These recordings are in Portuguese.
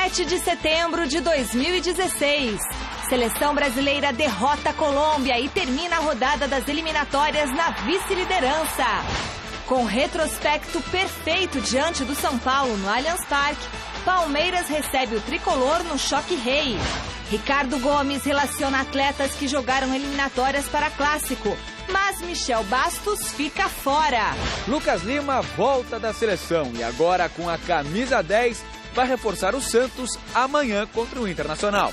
7 de setembro de 2016. Seleção brasileira derrota a Colômbia e termina a rodada das eliminatórias na vice-liderança. Com retrospecto perfeito diante do São Paulo no Allianz Parque, Palmeiras recebe o tricolor no Choque Rei. Ricardo Gomes relaciona atletas que jogaram eliminatórias para clássico, mas Michel Bastos fica fora. Lucas Lima volta da seleção e agora com a camisa 10 vai reforçar o Santos amanhã contra o Internacional.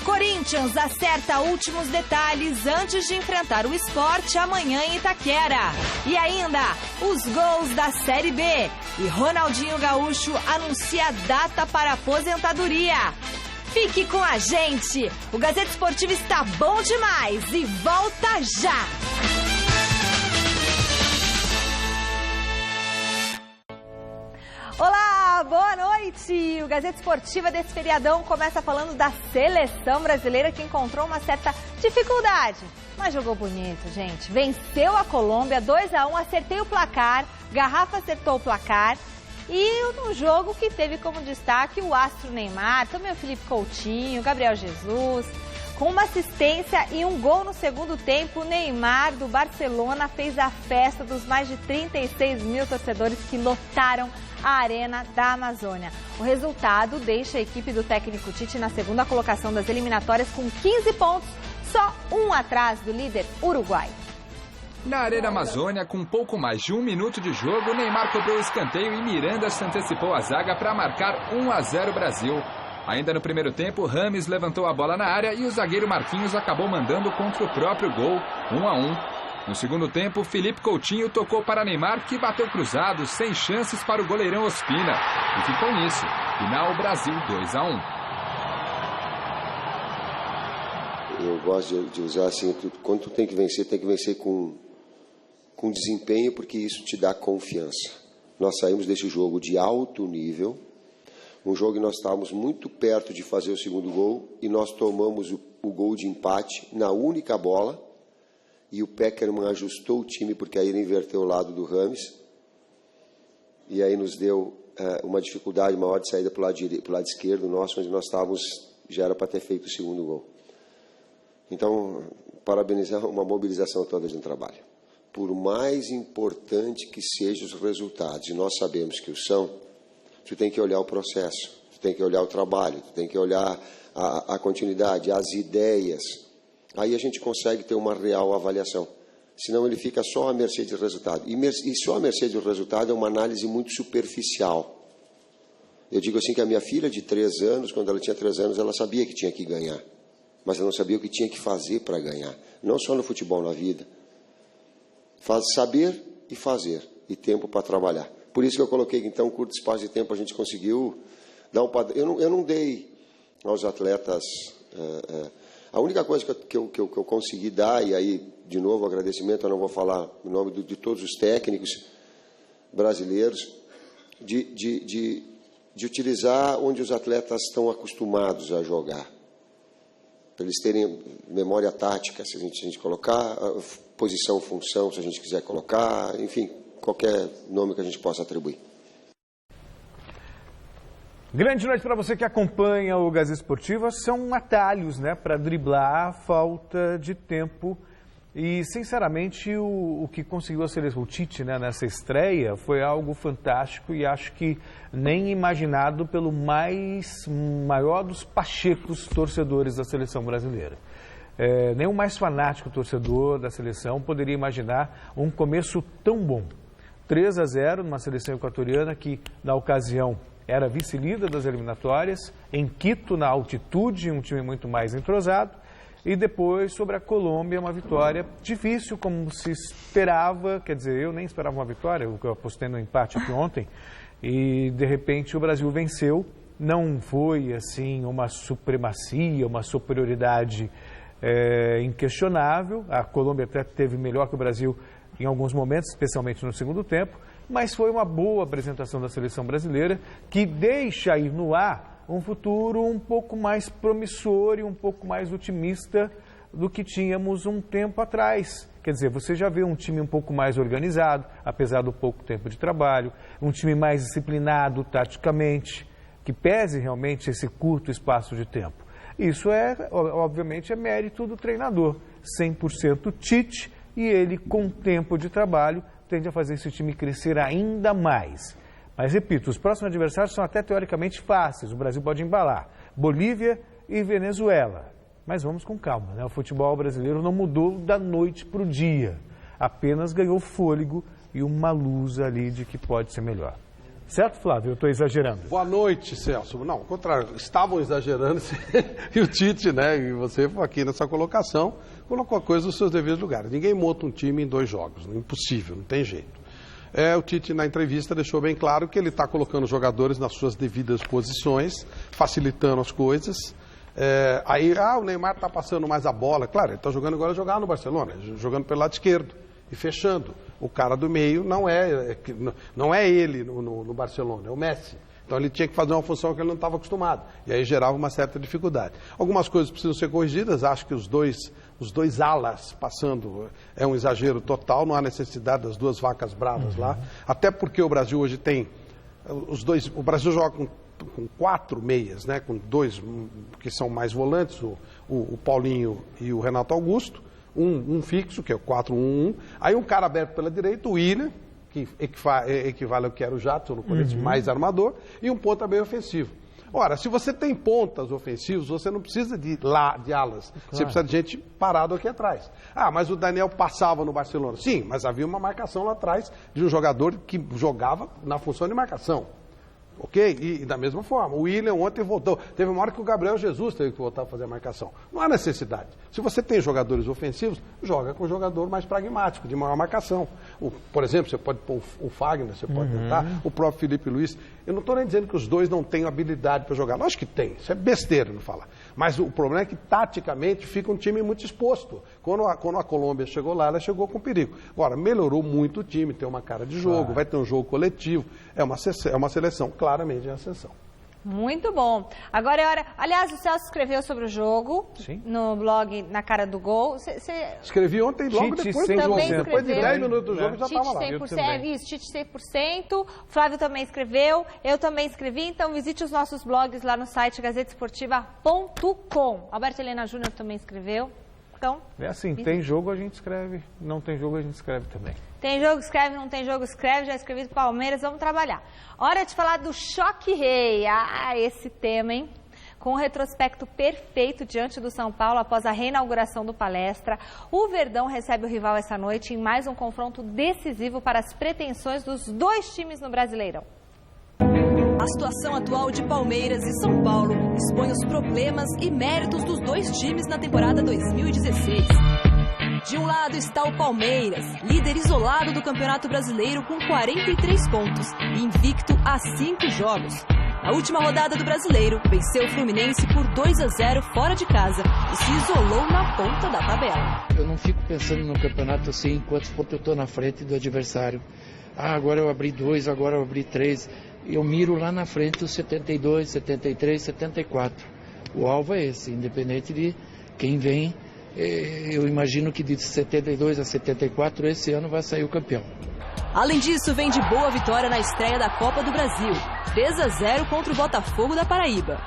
Corinthians acerta últimos detalhes antes de enfrentar o Sport amanhã em Itaquera. E ainda, os gols da Série B. E Ronaldinho Gaúcho anuncia data para aposentadoria. Fique com a gente! O Gazeta Esportiva está bom demais e volta já! Olá, boa noite! O Gazeta Esportiva desse feriadão começa falando da seleção brasileira que encontrou uma certa dificuldade, mas jogou bonito, gente. Venceu a Colômbia 2-1, acertei o placar, Garrafa acertou o placar. E no jogo que teve como destaque o astro Neymar, também o Felipe Coutinho, Gabriel Jesus. Com uma assistência e um gol no segundo tempo, o Neymar do Barcelona fez a festa dos mais de 36 mil torcedores que lotaram a Arena da Amazônia. O resultado deixa a equipe do técnico Tite na segunda colocação das eliminatórias com 15 pontos, só um atrás do líder Uruguai. Na Arena Amazônia, com pouco mais de 1 minuto de jogo, Neymar cobrou o escanteio e Miranda se antecipou a zaga para marcar 1-0 Brasil. Ainda no primeiro tempo, Rames levantou a bola na área e o zagueiro Marquinhos acabou mandando contra o próprio gol, 1-1. No segundo tempo, Felipe Coutinho tocou para Neymar, que bateu cruzado, sem chances para o goleirão Ospina. E ficou nisso. Final Brasil 2-1. Eu gosto de usar assim, quando tu tem que vencer com desempenho, porque isso te dá confiança. Nós saímos desse jogo de alto nível, um jogo que nós estávamos muito perto de fazer o segundo gol, e nós tomamos o gol de empate na única bola, e o Peckerman ajustou o time, porque aí ele inverteu o lado do Rames, e aí nos deu uma dificuldade maior de saída para o lado esquerdo nosso, onde nós estávamos, já era para ter feito o segundo gol. Então, parabenizar uma mobilização toda de um trabalho. Por mais importante que sejam os resultados, e nós sabemos que o são, tu tem que olhar o processo, tu tem que olhar o trabalho, tu tem que olhar a continuidade, as ideias. Aí a gente consegue ter uma real avaliação. Senão ele fica só à mercê de resultado. E só à mercê do resultado é uma análise muito superficial. Eu digo assim que a minha filha de 3 anos, quando ela tinha 3 anos, ela sabia que tinha que ganhar. Mas ela não sabia o que tinha que fazer para ganhar. Não só no futebol, na vida. Saber e fazer. E tempo para trabalhar. Por isso que eu coloquei que, então, um curto espaço de tempo, a gente conseguiu dar um padrão. Eu não dei aos atletas... a única coisa que eu consegui dar, e aí, de novo, agradecimento, eu não vou falar em nome de todos os técnicos brasileiros, de utilizar onde os atletas estão acostumados a jogar. Para eles terem memória tática, se a gente colocar, posição, função, se a gente quiser colocar, enfim, qualquer nome que a gente possa atribuir. Grande noite para você que acompanha o Gazeta Esportiva. São atalhos, né, para driblar a falta de tempo. E, sinceramente, o que conseguiu a seleção, o Tite, né, nessa estreia, foi algo fantástico e acho que nem imaginado pelo maior dos pachecos torcedores da seleção brasileira. Nem o mais fanático torcedor da seleção poderia imaginar um começo tão bom. 3-0 numa seleção equatoriana que, na ocasião, era vice-líder das eliminatórias, em Quito, na altitude, um time muito mais entrosado. E depois, sobre a Colômbia, uma vitória difícil, como se esperava. Quer dizer, eu nem esperava uma vitória, eu apostei no empate aqui ontem. E, de repente, o Brasil venceu. Não foi, assim, uma supremacia, uma superioridade inquestionável. A Colômbia até teve melhor que o Brasil em alguns momentos, especialmente no segundo tempo. Mas foi uma boa apresentação da seleção brasileira, que deixa ir no ar um futuro um pouco mais promissor e um pouco mais otimista do que tínhamos um tempo atrás. Quer dizer, você já vê um time um pouco mais organizado, apesar do pouco tempo de trabalho, um time mais disciplinado taticamente, que pese realmente esse curto espaço de tempo. Isso obviamente, é mérito do treinador, 100% Tite, e ele, com tempo de trabalho, tende a fazer esse time crescer ainda mais. Mas, repito, os próximos adversários são até teoricamente fáceis, o Brasil pode embalar, Bolívia e Venezuela. Mas vamos com calma, né? O futebol brasileiro não mudou da noite para o dia, apenas ganhou fôlego e uma luz ali de que pode ser melhor. Certo, Flávio? Eu estou exagerando. Boa noite, Celso. Não, ao contrário, estavam exagerando e o Tite, né, e você aqui nessa colocação, colocou a coisa nos seus devidos lugares. Ninguém monta um time em 2 jogos, impossível, não tem jeito. O Tite, na entrevista, deixou bem claro que ele está colocando os jogadores nas suas devidas posições, facilitando as coisas. O Neymar está passando mais a bola. Claro, ele está jogando agora jogar no Barcelona, jogando pelo lado esquerdo e fechando. O cara do meio não é ele no Barcelona, é o Messi. Então ele tinha que fazer uma função que ele não estava acostumado. E aí gerava uma certa dificuldade. Algumas coisas precisam ser corrigidas. Acho que os dois alas passando é um exagero total. Não há necessidade das 2 vacas bravas lá. Até porque o Brasil hoje tem o Brasil joga com 4 meias, né? Com 2 que são mais volantes, o Paulinho e o Renato Augusto. Um fixo, que é o 4-1-1. Aí um cara aberto pela direita, o Willian, que equivale ao que era o Jadson no Corinthians, mais armador, e um ponta bem ofensivo. Ora, se você tem pontas ofensivos, você não precisa de alas. Claro. Você precisa de gente parado aqui atrás. Mas o Daniel passava no Barcelona. Sim, mas havia uma marcação lá atrás de um jogador que jogava na função de marcação. Ok? E da mesma forma, o Willian ontem voltou. Teve uma hora que o Gabriel Jesus teve que voltar a fazer a marcação. Não há necessidade. Se você tem jogadores ofensivos, joga com um jogador mais pragmático, de maior marcação. Por exemplo, você pode pôr o Fagner, você pode tentar, o próprio Felipe Luiz. Eu não estou nem dizendo que os dois não tenham habilidade para jogar. Lógico que tem, isso é besteira não falar. Mas o problema é que, taticamente, fica um time muito exposto. Quando a Colômbia chegou lá, ela chegou com perigo. Agora, melhorou muito o time, tem uma cara de jogo, vai ter um jogo coletivo. É uma seleção claramente em ascensão. Muito bom. Agora é hora... Aliás, o Celso escreveu sobre o jogo. Sim. No blog Na Cara do Gol. Escrevi ontem, logo Tite depois do jogo. Depois de 10 minutos do jogo, já estava lá. 100%, isso, Tite 100%. O Flávio também escreveu. Eu também escrevi. Então, visite os nossos blogs lá no site gazetesportiva.com. Alberto Helena Júnior também escreveu. Então, é assim, tem jogo a gente escreve, não tem jogo a gente escreve também. Tem jogo, escreve, não tem jogo, escreve, já escrevi do Palmeiras, vamos trabalhar. Hora de falar do Choque Rei. Esse tema, hein? Com um retrospecto perfeito diante do São Paulo após a reinauguração do Palestra, o Verdão recebe o rival essa noite em mais um confronto decisivo para as pretensões dos 2 times no Brasileirão. A situação atual de Palmeiras e São Paulo expõe os problemas e méritos dos 2 times na temporada 2016. De um lado está o Palmeiras, líder isolado do Campeonato Brasileiro com 43 pontos e invicto a 5 jogos. A última rodada do Brasileiro venceu o Fluminense por 2-0 fora de casa e se isolou na ponta da tabela. Eu não fico pensando no campeonato assim, quantos pontos eu estou na frente do adversário. Agora eu abri 2, agora eu abri 3. Eu miro lá na frente os 72, 73, 74. O alvo é esse, independente de quem vem. Eu imagino que de 72 a 74 esse ano vai sair o campeão. Além disso, vem de boa vitória na estreia da Copa do Brasil, 3-0 contra o Botafogo da Paraíba.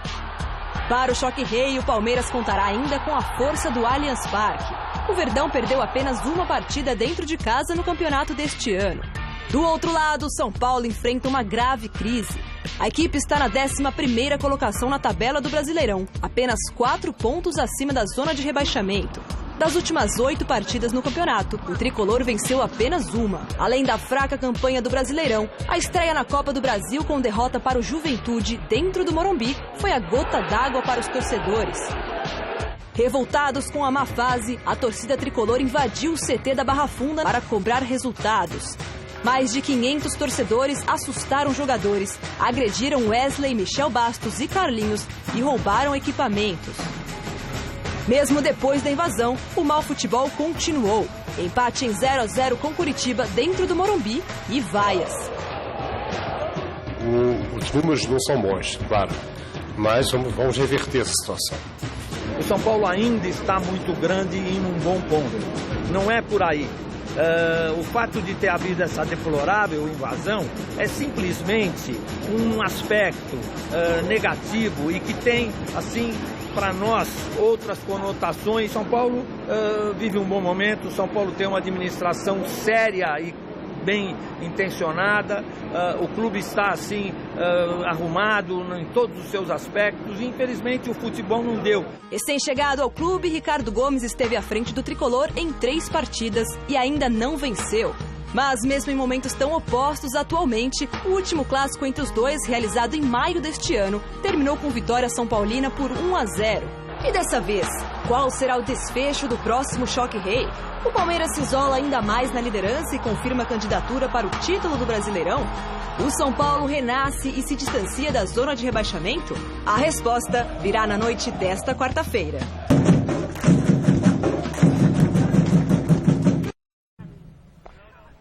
Para o Choque Rei, o Palmeiras contará ainda com a força do Allianz Parque. O Verdão perdeu apenas uma partida dentro de casa no campeonato deste ano. Do outro lado, o São Paulo enfrenta uma grave crise. A equipe está na 11ª colocação na tabela do Brasileirão, apenas 4 pontos acima da zona de rebaixamento. Das últimas 8 partidas no campeonato, o tricolor venceu apenas uma. Além da fraca campanha do Brasileirão, a estreia na Copa do Brasil com derrota para o Juventude dentro do Morumbi foi a gota d'água para os torcedores. Revoltados com a má fase, a torcida tricolor invadiu o CT da Barra Funda para cobrar resultados. Mais de 500 torcedores assustaram jogadores, agrediram Wesley, Michel Bastos e Carlinhos e roubaram equipamentos. Mesmo depois da invasão, o mau futebol continuou. Empate em 0-0 com Curitiba dentro do Morumbi e vaias. Os números não são bons, claro, mas vamos reverter essa situação. O São Paulo ainda está muito grande e em um bom ponto. Não é por aí. o fato de ter havido essa deplorável invasão é simplesmente um aspecto negativo e que tem, assim, para nós, outras conotações. São Paulo vive um bom momento, São Paulo tem uma administração séria e bem intencionada, o clube está assim arrumado em todos os seus aspectos. Infelizmente o futebol não deu. Recém-chegado ao clube, Ricardo Gomes esteve à frente do tricolor em 3 partidas e ainda não venceu. Mas mesmo em momentos tão opostos atualmente, o último clássico entre os dois, realizado em maio deste ano, terminou com vitória são paulina por 1-0. E dessa vez, qual será o desfecho do próximo Choque Rei? O Palmeiras se isola ainda mais na liderança e confirma a candidatura para o título do Brasileirão? O São Paulo renasce e se distancia da zona de rebaixamento? A resposta virá na noite desta quarta-feira.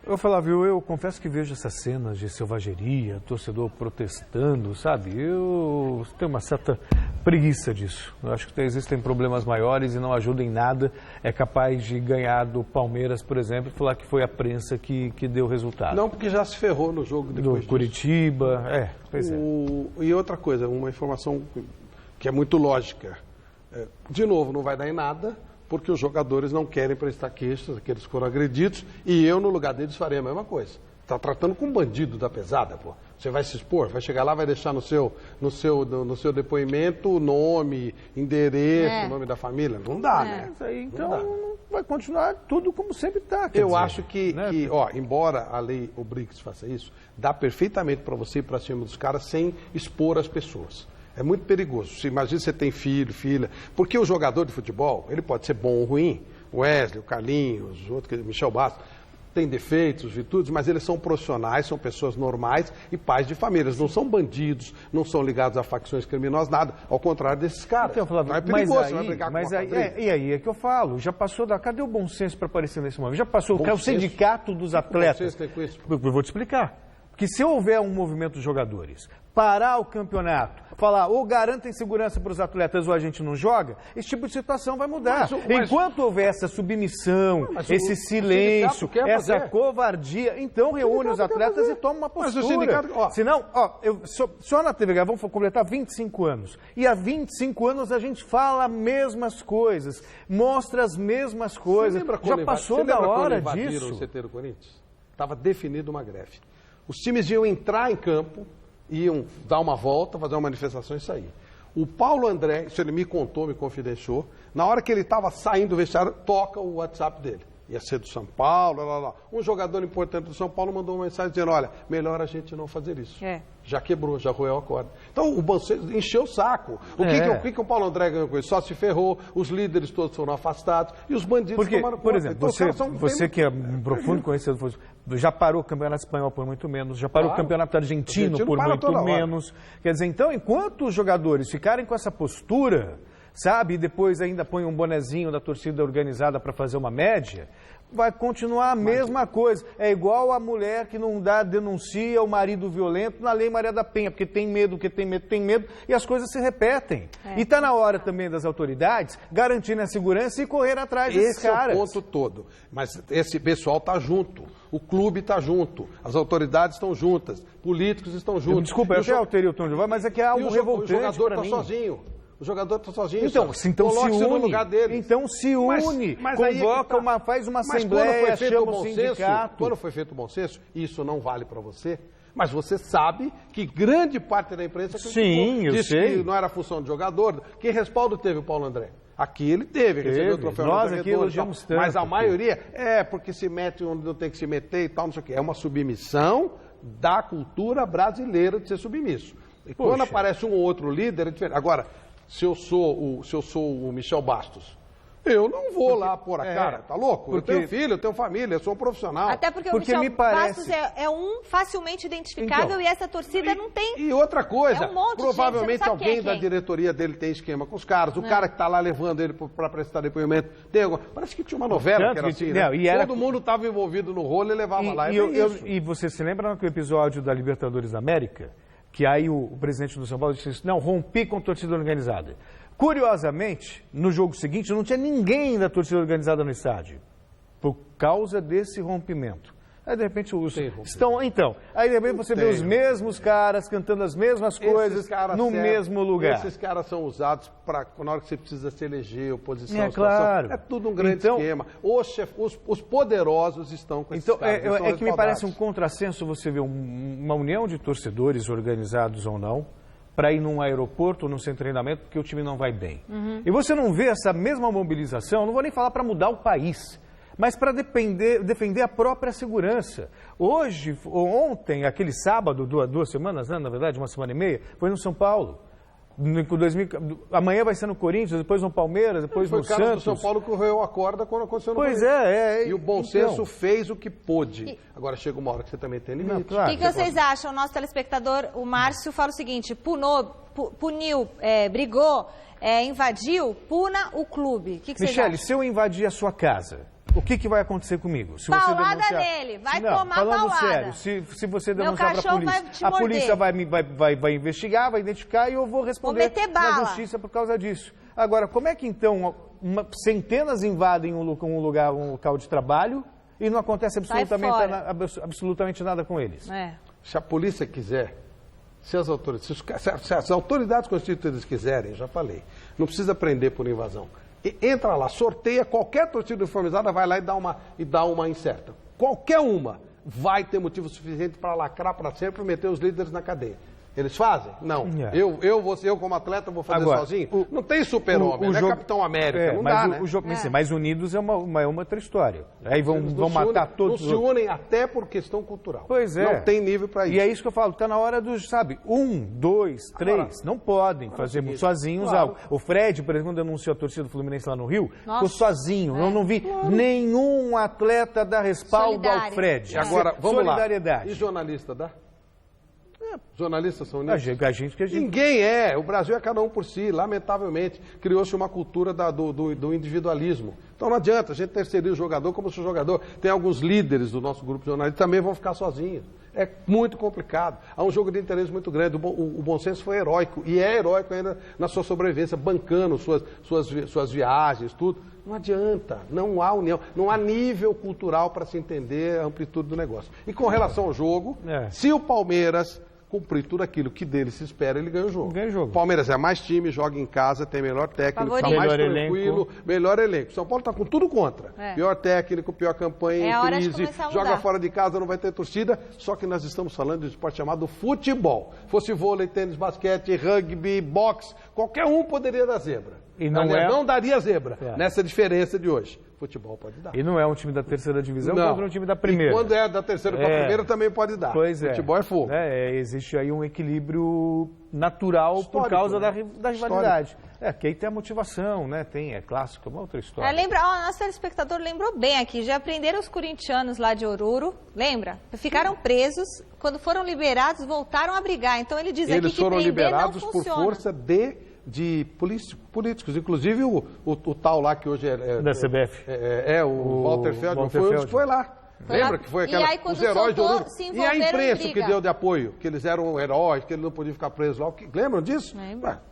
Eu falava, eu confesso que vejo essas cenas de selvageria, torcedor protestando, sabe? Eu tenho uma certa preguiça disso. Eu acho que existem problemas maiores e não ajuda em nada. É capaz de ganhar do Palmeiras, por exemplo, e falar que foi a prensa que deu o resultado. Não, porque já se ferrou no jogo depois do Curitiba, pois é. E outra coisa, uma informação que é muito lógica. De novo, não vai dar em nada, porque os jogadores não querem prestar queixas, aqueles que foram agredidos, e eu, no lugar deles, faria a mesma coisa. Está tratando com um bandido da pesada, pô. Você vai se expor, vai chegar lá, vai deixar no seu depoimento nome, endereço, nome da família. Não dá, né? Mas aí, então, vai continuar tudo como sempre está. Eu acho que, embora a lei obrigue que se faça isso, dá perfeitamente para você ir para cima dos caras sem expor as pessoas. É muito perigoso. Imagina você tem filho, filha. Porque o jogador de futebol, ele pode ser bom ou ruim. O Wesley, o Carlinhos, o outro, Michel Bastos, tem defeitos, virtudes, mas eles são profissionais, são pessoas normais e pais de famílias. Não são bandidos, não são ligados a facções criminosas, nada. Ao contrário desses caras. Então, Flávio, não é perigoso, você vai brigar com uma e aí é que eu falo. Já passou cadê o bom senso para aparecer nesse momento? Já passou o sindicato dos atletas. Tem com isso? Eu vou te explicar. Que se houver um movimento dos jogadores, parar o campeonato, falar ou garantem segurança para os atletas ou a gente não joga, esse tipo de situação vai mudar. Enquanto houver essa submissão, esse silêncio, essa covardia, então reúne os atletas e toma uma postura. Mas o sindicato... Senão, só na TV, vamos completar 25 anos. E há 25 anos a gente fala as mesmas coisas, mostra as mesmas coisas. Já passou da hora disso. O CT do Corinthians? Estava definida uma greve. Os times iam entrar em campo, iam dar uma volta, fazer uma manifestação e sair. O Paulo André, isso ele me contou, me confidenciou, na hora que ele estava saindo do vestiário, toca o WhatsApp dele. Ia ser do São Paulo, Um jogador importante do São Paulo mandou uma mensagem dizendo, olha, melhor a gente não fazer isso. Já quebrou, já roeu a corda. Então, o Banceiro encheu o saco. O que o Paulo André ganhou com isso? Só se ferrou, os líderes todos foram afastados e os bandidos tomaram conta. Por exemplo, então, você que é um profundo conhecedor, já parou o Campeonato Espanhol por muito menos, já parou o Campeonato Argentino por muito menos. Quer dizer, então, enquanto os jogadores ficarem com essa postura, sabe, e depois ainda põe um bonezinho da torcida organizada para fazer uma média, vai continuar a mesma coisa. É igual a mulher que não denuncia o marido violento na Lei Maria da Penha, porque tem medo, e as coisas se repetem. E está na hora também das autoridades garantirem a segurança e correr atrás desses caras. Esse é o ponto todo. Mas esse pessoal está junto, o clube está junto, as autoridades estão juntas, políticos estão juntos. Desculpa, eu até alterei o tom de voz, mas é que é algo revoltante para mim. O jogador está sozinho. O jogador está sozinho. Então se une. No lugar dele. Então se une. Mas convoca, faz uma assembleia, chama o sindicato. Quando foi feito o bom senso, isso não vale para você. Mas você sabe que grande parte da imprensa disse que não era função de jogador. Que respaldo teve o Paulo André? Aqui ele recebeu o troféu. Nós aqui elogiamos tanto. Mas a maioria porque se mete onde não tem que se meter e tal, não sei o quê. É uma submissão da cultura brasileira de ser submisso. E quando aparece um ou outro líder, é diferente. Agora, se eu sou o Michel Bastos, eu não vou lá pôr a cara, tá louco? Eu tenho filho, eu tenho família, eu sou um profissional. Até porque o Michel Bastos é um facilmente identificável e essa torcida não tem... E outra coisa, provavelmente alguém da diretoria dele tem esquema com os caras, o cara que tá lá levando ele para prestar depoimento, parece que tinha uma novela que era assim, né? Todo mundo estava envolvido no rolo e levava lá. E você se lembra no episódio da Libertadores da América? Que aí o presidente do São Paulo disse, não, rompi com a torcida organizada. Curiosamente, no jogo seguinte, não tinha ninguém da torcida organizada no estádio. por causa desse rompimento. Aí, de repente, aí, de repente, você vê os mesmos caras cantando as mesmas coisas no mesmo lugar. Esses caras são usados na hora que você precisa se eleger, oposição, situação. Claro. É tudo um grande esquema. Os poderosos estão com esses caras. É que me parece um contrassenso você ver uma união de torcedores, organizados ou não, para ir num aeroporto ou num centro de treinamento porque o time não vai bem. E você não vê essa mesma mobilização, não vou nem falar para mudar o país, mas para defender a própria segurança. Ontem, aquele sábado, 2 semanas, né, na verdade, 1 semana e meia, foi no São Paulo. Amanhã vai ser no Corinthians, depois no Palmeiras, depois no Santos. Foi o cara do São Paulo que correu a corda quando aconteceu no Corinthians. Pois E o bom senso fez o que pôde. Agora chega uma hora que você também tem limite. O que vocês acham? O nosso telespectador, o Márcio, fala o seguinte: puniu, brigou, invadiu, puna o clube. O que vocês acham? Michele, se eu invadir a sua casa, o que vai acontecer comigo? Se paulada você nele, vai tomar falando paulada. Sério, se você denunciar para a polícia, vai investigar, vai identificar e eu vou responder na justiça por causa disso. Agora, como é que então centenas invadem um local de trabalho e não acontece absolutamente nada com eles? Se a polícia quiser, se as autoridades constituídas quiserem, já falei, não precisa prender por invasão. Entra lá, sorteia, qualquer torcida uniformizada vai lá e dá uma incerta. Qualquer uma vai ter motivo suficiente para lacrar para sempre e meter os líderes na cadeia. Eles fazem? Não. Eu como atleta, vou fazer sozinho? Não tem super-homem, não é Capitão América, não dá, né? Mas unidos é uma outra história. Aí vão matar todos. Não se unem até por questão cultural. Pois é. Não tem nível para isso. E é isso que eu falo, está na hora dos, 1, 2, 3, não podem fazer sozinhos algo. O Fred, por exemplo, quando anunciou a torcida do Fluminense lá no Rio, ficou sozinho. Eu não vi nenhum atleta dar respaldo ao Fred. Agora, vamos solidariedade. Lá. E jornalista dá? Jornalistas são unidos? A gente. Ninguém é. O Brasil é cada um por si. Lamentavelmente, criou-se uma cultura do individualismo. Então não adianta, a gente terceirizar o jogador como se o jogador... Tem alguns líderes do nosso grupo de jornalistas que também vão ficar sozinhos. É muito complicado. Há um jogo de interesse muito grande. O bom senso foi heróico. E é heróico ainda na sua sobrevivência, bancando suas viagens, tudo. Não adianta. Não há união. Não há nível cultural para se entender a amplitude do negócio. E com relação ao jogo, se o Palmeiras cumprir tudo aquilo que dele se espera, ele ganha o jogo. O Palmeiras é mais time, joga em casa, tem melhor técnico, está mais tranquilo, melhor elenco. São Paulo está com tudo contra. Pior técnico, pior campanha, crise, joga fora de casa, não vai ter torcida. Só que nós estamos falando de um esporte chamado futebol. Fosse vôlei, tênis, basquete, rugby, boxe, qualquer um poderia dar zebra. E não daria zebra nessa diferença de hoje. Futebol pode dar. E não é um time da terceira divisão contra um time da primeira. E quando é da terceira para a primeira também pode dar. Pois é. Futebol é fogo. Existe aí um equilíbrio natural por causa da rivalidade. Que aí tem a motivação, né? É clássico, é uma outra história. Nosso telespectador lembrou bem aqui. Já prenderam os corintianos lá de Oruro, lembra? Ficaram presos. Quando foram liberados, voltaram a brigar. Então ele diz aqui que eles foram liberados não por força de políticos, inclusive o tal lá que hoje é da CBF. O Walter Feldman foi um que foi lá. Lembra que foi aquela, os heróis de Oruro? E a imprensa que deu de apoio, que eles eram heróis, que eles não podiam ficar presos lá. Lembram disso? Lembra.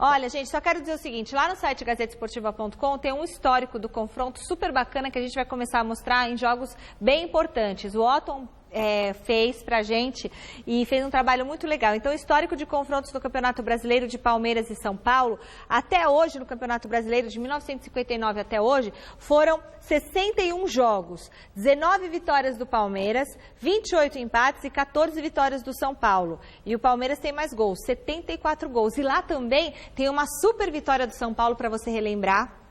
Olha, gente, só quero dizer o seguinte, lá no site gazetesportiva.com tem um histórico do confronto super bacana que a gente vai começar a mostrar em jogos bem importantes. O Otton fez pra gente e fez um trabalho muito legal. Então, histórico de confrontos do Campeonato Brasileiro de Palmeiras e São Paulo, até hoje, no Campeonato Brasileiro, de 1959 até hoje, foram 61 jogos, 19 vitórias do Palmeiras, 28 empates e 14 vitórias do São Paulo. E o Palmeiras tem mais gols, 74 gols. E lá também tem uma super vitória do São Paulo para você relembrar,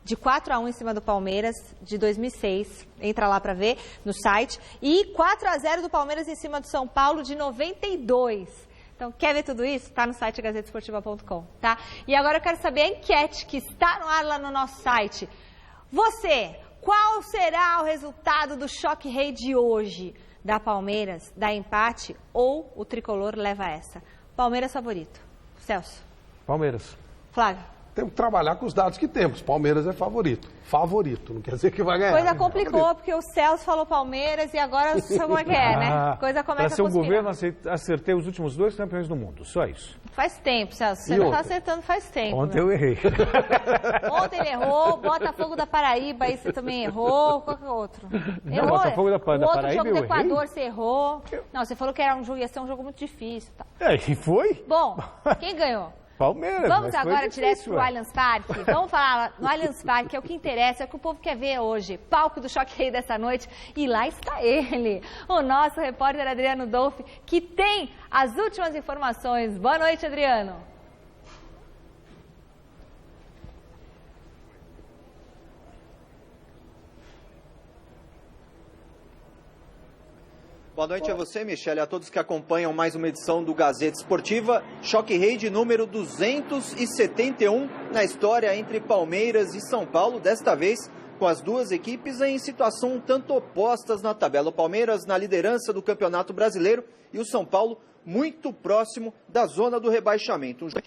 de 4-1 em cima do Palmeiras, de 2006, entra lá para ver no site, e 4-0 do Palmeiras em cima do São Paulo, de 92. Então, quer ver tudo isso? Está no site gazetesportiva.com, tá? E agora eu quero saber a enquete que está no ar lá no nosso site. Você, qual será o resultado do Choque Rei de hoje? Da Palmeiras, da empate ou o tricolor leva essa? Palmeiras favorito. Celso. Palmeiras. Flávio. Temos que trabalhar com os dados que temos. Palmeiras é favorito. Favorito, não quer dizer que vai ganhar. Coisa complicou, porque o Celso falou Palmeiras e agora o como é que é, né? Coisa começa a Para ser um governo, acertei os últimos 2 campeões do mundo, só isso. Faz tempo, Celso. Você não está acertando faz tempo. Ontem eu errei. Ontem ele errou, Botafogo da Paraíba, aí você também errou. Qual que é o outro? Não, Errou. Botafogo da Paraíba, o outro jogo do Equador, errei? você errou. Não, você falou que era ia ser um jogo muito difícil. Tá. E foi? Bom, quem ganhou? Palmeiras. Vamos agora direto para o Allianz Parque. Vamos falar no Allianz Parque, é o que interessa, é o que o povo quer ver hoje. Palco do Choque Rei dessa noite. E lá está ele, o nosso repórter Adriano Dolfi, que tem as últimas informações. Boa noite, Adriano. Boa noite a você, Michele, a todos que acompanham mais uma edição do Gazeta Esportiva. Choque Rei de número 271 na história entre Palmeiras e São Paulo, desta vez com as duas equipes em situação um tanto opostas na tabela. O Palmeiras na liderança do Campeonato Brasileiro e o São Paulo muito próximo da zona do rebaixamento. Um jogo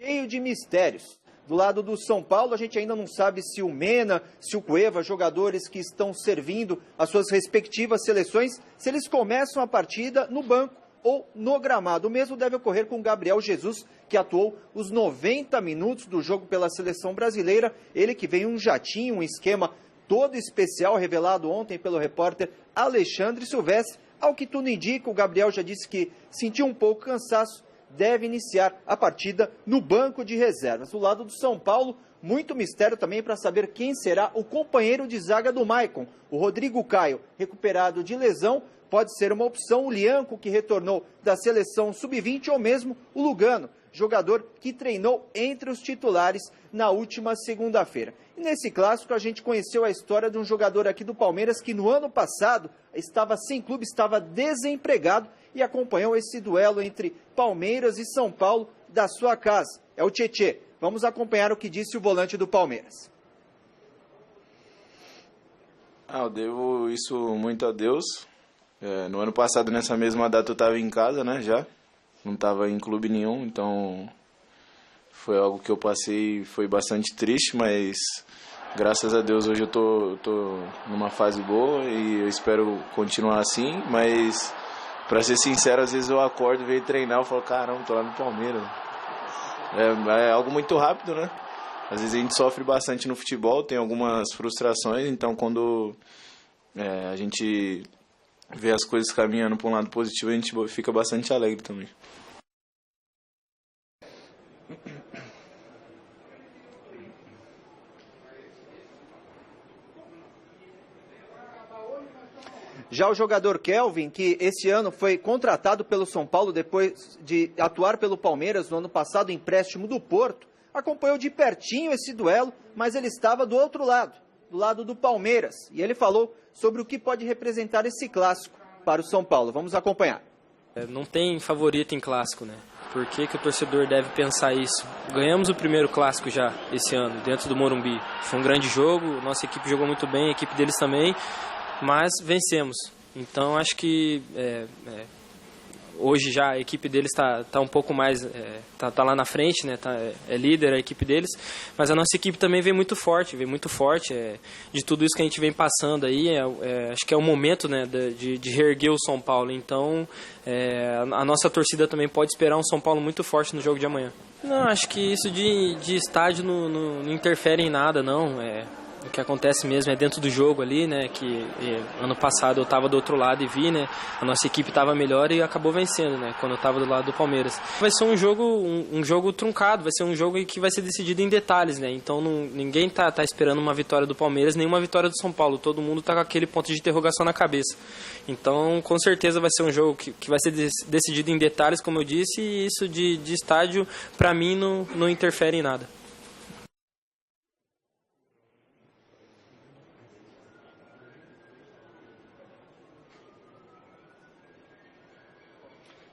cheio de mistérios. Do lado do São Paulo, a gente ainda não sabe se o Mena, se o Cueva, jogadores que estão servindo as suas respectivas seleções, se eles começam a partida no banco ou no gramado. O mesmo deve ocorrer com o Gabriel Jesus, que atuou os 90 minutos do jogo pela seleção brasileira. Ele que vem um jatinho, um esquema todo especial, revelado ontem pelo repórter Alexandre Silvestre. Ao que tudo indica, o Gabriel já disse que sentiu um pouco cansaço, deve iniciar a partida no banco de reservas. Do lado do São Paulo, muito mistério também para saber quem será o companheiro de zaga do Maicon. O Rodrigo Caio, recuperado de lesão, pode ser uma opção. O Lianco, que retornou da seleção sub-20, ou mesmo o Lugano, jogador que treinou entre os titulares na última segunda-feira. E nesse clássico a gente conheceu a história de um jogador aqui do Palmeiras que no ano passado estava sem clube, estava desempregado e acompanhou esse duelo entre Palmeiras e São Paulo da sua casa. É o Tietê. Vamos acompanhar o que disse o volante do Palmeiras. Eu devo isso muito a Deus. No ano passado, nessa mesma data, eu estava em casa, né, já. Não estava em clube nenhum, então foi algo que eu passei, foi bastante triste, mas graças a Deus hoje eu tô numa fase boa e eu espero continuar assim, mas pra ser sincero, às vezes eu acordo, venho treinar e falo, caramba, tô lá no Palmeiras. É algo muito rápido, né? Às vezes a gente sofre bastante no futebol, tem algumas frustrações, então quando a gente vê as coisas caminhando para um lado positivo, a gente fica bastante alegre também. Já o jogador Kelvin, que esse ano foi contratado pelo São Paulo depois de atuar pelo Palmeiras no ano passado, empréstimo do Porto, acompanhou de pertinho esse duelo, mas ele estava do outro lado, do lado do Palmeiras. E ele falou sobre o que pode representar esse clássico para o São Paulo. Vamos acompanhar. Não tem favorito em clássico, né? Por que o torcedor deve pensar isso? Ganhamos o primeiro clássico já esse ano, dentro do Morumbi. Foi um grande jogo, nossa equipe jogou muito bem, a equipe deles também, mas vencemos. Então acho que hoje já a equipe deles está um pouco mais, tá lá na frente, né? É líder a equipe deles, mas a nossa equipe também vem muito forte, de tudo isso que a gente vem passando aí, acho que é o momento, né, de reerguer o São Paulo. Então a nossa torcida também pode esperar um São Paulo muito forte no jogo de amanhã. Não, acho que isso de estádio não interfere em nada, não. O que acontece mesmo é dentro do jogo ali, né, que ano passado eu estava do outro lado e vi, né, a nossa equipe estava melhor e acabou vencendo, né, quando eu estava do lado do Palmeiras. Vai ser um jogo truncado, vai ser um jogo que vai ser decidido em detalhes, né, então ninguém tá esperando uma vitória do Palmeiras, nem uma vitória do São Paulo, todo mundo tá com aquele ponto de interrogação na cabeça. Então, com certeza vai ser um jogo que vai ser decidido em detalhes, como eu disse, e isso de estádio, para mim, não interfere em nada.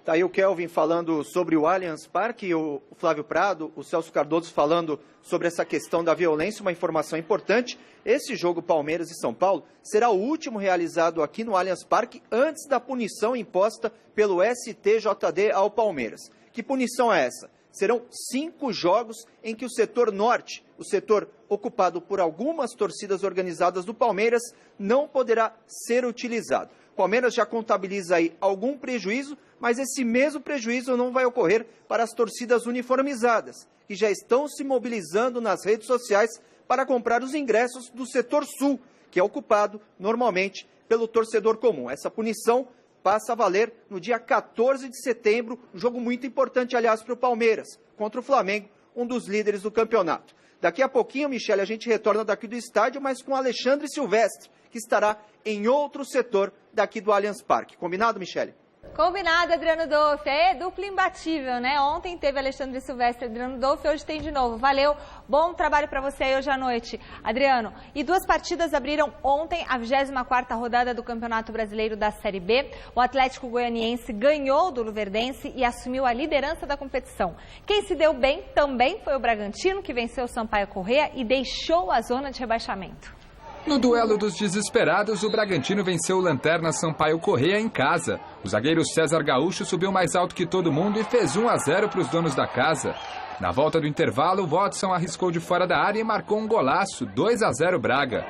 Está aí o Kelvin falando sobre o Allianz Parque, o Flávio Prado, o Celso Cardoso falando sobre essa questão da violência, uma informação importante. Esse jogo Palmeiras e São Paulo será o último realizado aqui no Allianz Parque antes da punição imposta pelo STJD ao Palmeiras. Que punição é essa? serão 5 jogos em que o setor norte, o setor ocupado por algumas torcidas organizadas do Palmeiras, não poderá ser utilizado. O Palmeiras já contabiliza aí algum prejuízo, mas esse mesmo prejuízo não vai ocorrer para as torcidas uniformizadas, que já estão se mobilizando nas redes sociais para comprar os ingressos do setor sul, que é ocupado normalmente pelo torcedor comum. Essa punição passa a valer no dia 14 de setembro, um jogo muito importante, aliás, para o Palmeiras, contra o Flamengo, um dos líderes do campeonato. Daqui a pouquinho, Michele, a gente retorna daqui do estádio, mas com Alexandre Silvestre, que estará em outro setor daqui do Allianz Parque. Combinado, Michele? Combinado, Adriano Dolfi. É dupla imbatível, né? Ontem teve Alexandre Silvestre e Adriano Dolfi, hoje tem de novo. Valeu, bom trabalho para você aí hoje à noite, Adriano. E 2 partidas abriram ontem a 24ª rodada do Campeonato Brasileiro da Série B. O Atlético Goianiense ganhou do Luverdense e assumiu a liderança da competição. Quem se deu bem também foi o Bragantino, que venceu o Sampaio Corrêa e deixou a zona de rebaixamento. No duelo dos desesperados, o Bragantino venceu o lanterna Sampaio Corrêa em casa. O zagueiro César Gaúcho subiu mais alto que todo mundo e fez 1-0 para os donos da casa. Na volta do intervalo, o Watson arriscou de fora da área e marcou um golaço, 2-0 Braga.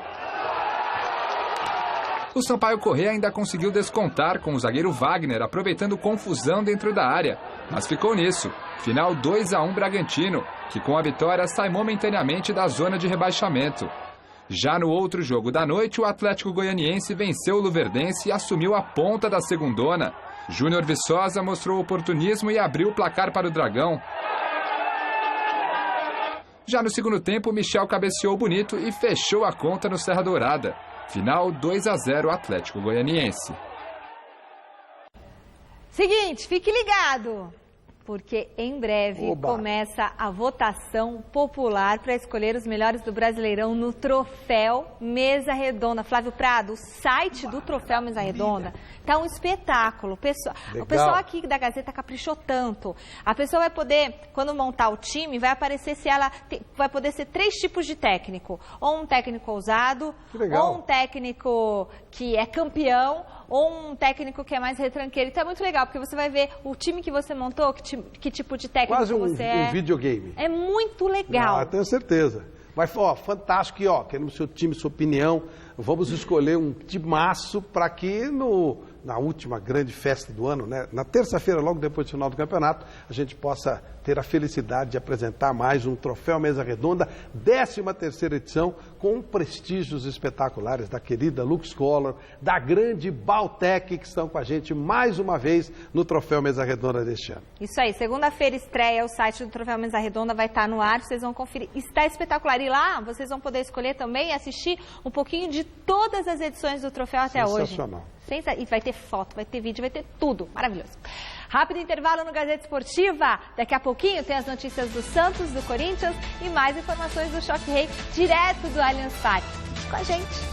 O Sampaio Corrêa ainda conseguiu descontar com o zagueiro Wagner, aproveitando confusão dentro da área. Mas ficou nisso. Final 2-1 Bragantino, que com a vitória sai momentaneamente da zona de rebaixamento. Já no outro jogo da noite, o Atlético Goianiense venceu o Luverdense e assumiu a ponta da segundona. Júnior Viçosa mostrou oportunismo e abriu o placar para o Dragão. Já no segundo tempo, Michel cabeceou bonito e fechou a conta no Serra Dourada. Final 2-0 Atlético Goianiense. Seguinte, fique ligado, porque em breve começa a votação popular para escolher os melhores do Brasileirão no Troféu Mesa Redonda. Flávio Prado, o site do Troféu Mesa Redonda tá um espetáculo. O pessoal aqui da Gazeta caprichou tanto. A pessoa vai poder, quando montar o time, vai aparecer se ela vai poder ser 3 tipos de técnico. Ou um técnico ousado, ou um técnico que é campeão, ou um técnico que é mais retranqueiro. Então é muito legal, porque você vai ver o time que você montou, que tipo de técnico quase você é. Quase um videogame. É muito legal. Ah, tenho certeza. Mas, ó, fantástico. E, ó, queremos seu time, sua opinião. Vamos escolher um timaço para que na última grande festa do ano, né, na terça-feira, logo depois do final do campeonato, a gente possa ter a felicidade de apresentar mais um Troféu Mesa Redonda, 13ª edição, com prestígios espetaculares da querida Lux Color, da grande Baltec, que estão com a gente mais uma vez no Troféu Mesa Redonda deste ano. Isso aí, segunda-feira estreia, o site do Troféu Mesa Redonda vai estar no ar, vocês vão conferir. Está espetacular. E lá vocês vão poder escolher também e assistir um pouquinho de todas as edições do Troféu até hoje. Sensacional. E vai ter foto, vai ter vídeo, vai ter tudo. Maravilhoso. Rápido intervalo no Gazeta Esportiva. Daqui a pouquinho tem as notícias do Santos, do Corinthians e mais informações do Choque Rei direto do Allianz Parque. Fique com a gente.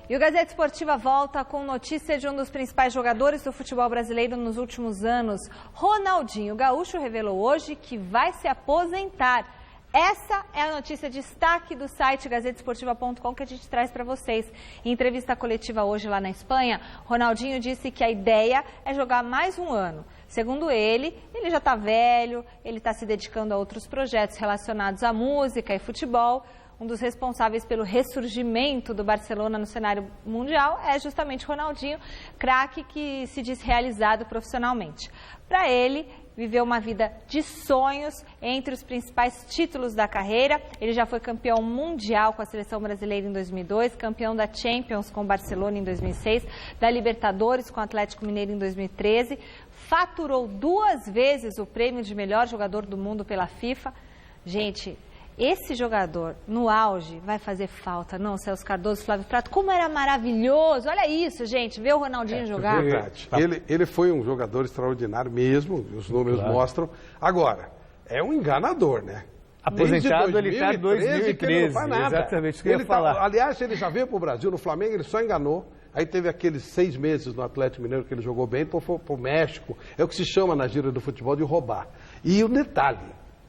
E o Gazeta Esportiva volta com notícia de um dos principais jogadores do futebol brasileiro nos últimos anos. Ronaldinho Gaúcho revelou hoje que vai se aposentar. Essa é a notícia de destaque do site gazetesportiva.com que a gente traz para vocês. Em entrevista coletiva hoje lá na Espanha, Ronaldinho disse que a ideia é jogar mais um ano. Segundo ele já está velho, ele está se dedicando a outros projetos relacionados à música e futebol. Um dos responsáveis pelo ressurgimento do Barcelona no cenário mundial é justamente Ronaldinho, craque que se diz realizado profissionalmente. Para ele, viveu uma vida de sonhos entre os principais títulos da carreira. Ele já foi campeão mundial com a seleção brasileira em 2002, campeão da Champions com o Barcelona em 2006, da Libertadores com o Atlético Mineiro em 2013, faturou 2 vezes o prêmio de melhor jogador do mundo pela FIFA. Gente, esse jogador, no auge, vai fazer falta, não, Celso Cardoso, Flávio Prato, como era maravilhoso, olha isso, gente, ver o Ronaldinho jogar. É verdade. Ele foi um jogador extraordinário mesmo, os números mostram. Agora, é um enganador, né? Aposentado, ele está em 2013, ele não faz nada. Exatamente, o que eu ia falar. Aliás, ele já veio para o Brasil, no Flamengo, ele só enganou. Aí teve aqueles 6 meses no Atlético Mineiro que ele jogou bem, foi para o México. É o que se chama na gíria do futebol de roubar. E o detalhe,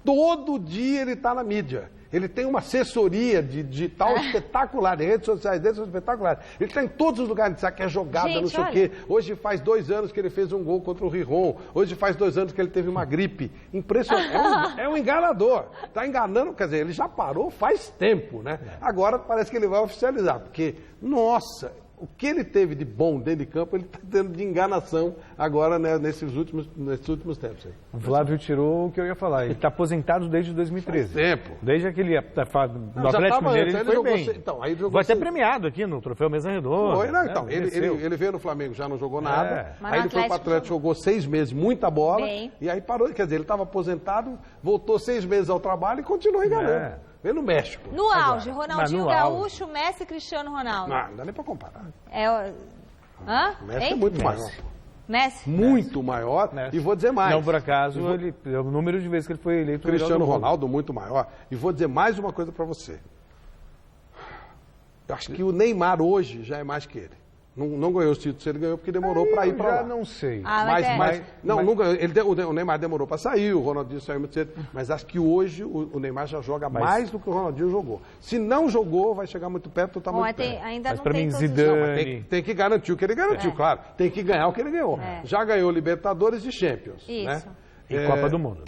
todo dia ele está na mídia. Ele tem uma assessoria digital espetacular, as redes sociais dele são espetaculares. Ele está em todos os lugares, sabe que é jogada, Gente, não sei o quê. Hoje faz 2 anos que ele fez um gol contra o Rijon. Hoje faz 2 anos que ele teve uma gripe. Impressionante. É um enganador. Está enganando, quer dizer, ele já parou faz tempo, né? Agora parece que ele vai oficializar, porque, nossa, o que ele teve de bom dentro de campo, ele está tendo de enganação agora, né, nesses últimos tempos. Aí. O Flávio tirou o que eu ia falar. Ele está aposentado desde 2013. Faz tempo. Desde aquele no Atlético Mineiro ele foi bem. Então, aí jogou foi até premiado aqui no Troféu Mesa Redonda. Foi, não, então, ele veio no Flamengo, já não jogou nada. Aí ele foi para o Atlético, jogou 6 meses, muita bola. Bem. E aí parou, quer dizer, ele estava aposentado, voltou 6 meses ao trabalho e continuou enganando. Veio no México. No auge, Ronaldinho Gaúcho, Messi e Cristiano Ronaldo. Não dá nem pra comparar. Messi é muito maior. Messi? Muito maior. Messi. E vou dizer mais. Não, por acaso, o número de vezes que ele foi eleito... Cristiano Ronaldo, muito maior. E vou dizer mais uma coisa pra você. Eu acho que o Neymar hoje já é mais que ele. Não ganhou os títulos, ele ganhou porque demorou para ir para lá. Já não sei. Não ganhou. O Neymar demorou para sair, o Ronaldinho saiu muito cedo. Mas acho que hoje o Neymar já joga mais do que o Ronaldinho jogou. Se não jogou, vai chegar muito perto, está muito perto. Ainda mas não para mim, Zidane... Tem que garantir o que ele garantiu, claro. Tem que ganhar o que ele ganhou. Já ganhou Libertadores e Champions. Isso. Né? E Copa do Mundo.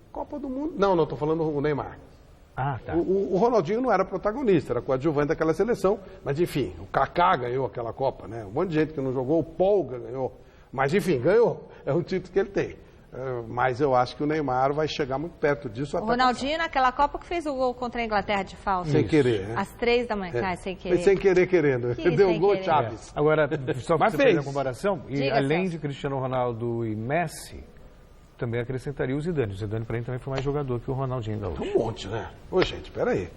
Copa do Mundo? Não, estou falando o Neymar. Ah, tá. O Ronaldinho não era protagonista, era coadjuvante daquela seleção, mas enfim, o Kaká ganhou aquela Copa, né? Um monte de gente que não jogou, o Polga ganhou, mas enfim, ganhou, é um título que ele tem. Mas eu acho que o Neymar vai chegar muito perto disso. O Ronaldinho naquela Copa que fez o gol contra a Inglaterra de falta. Sem querer, né? Às 3 da manhã, sem querer. Foi sem querer, querendo. Deu um gol Chaves. Agora, só para você fazer a comparação, e além de Cristiano Ronaldo e Messi, também acrescentaria o Zidane. O Zidane, para mim, também foi mais jogador que o Ronaldinho Gaúcho. Um monte, né? Ô, gente, peraí.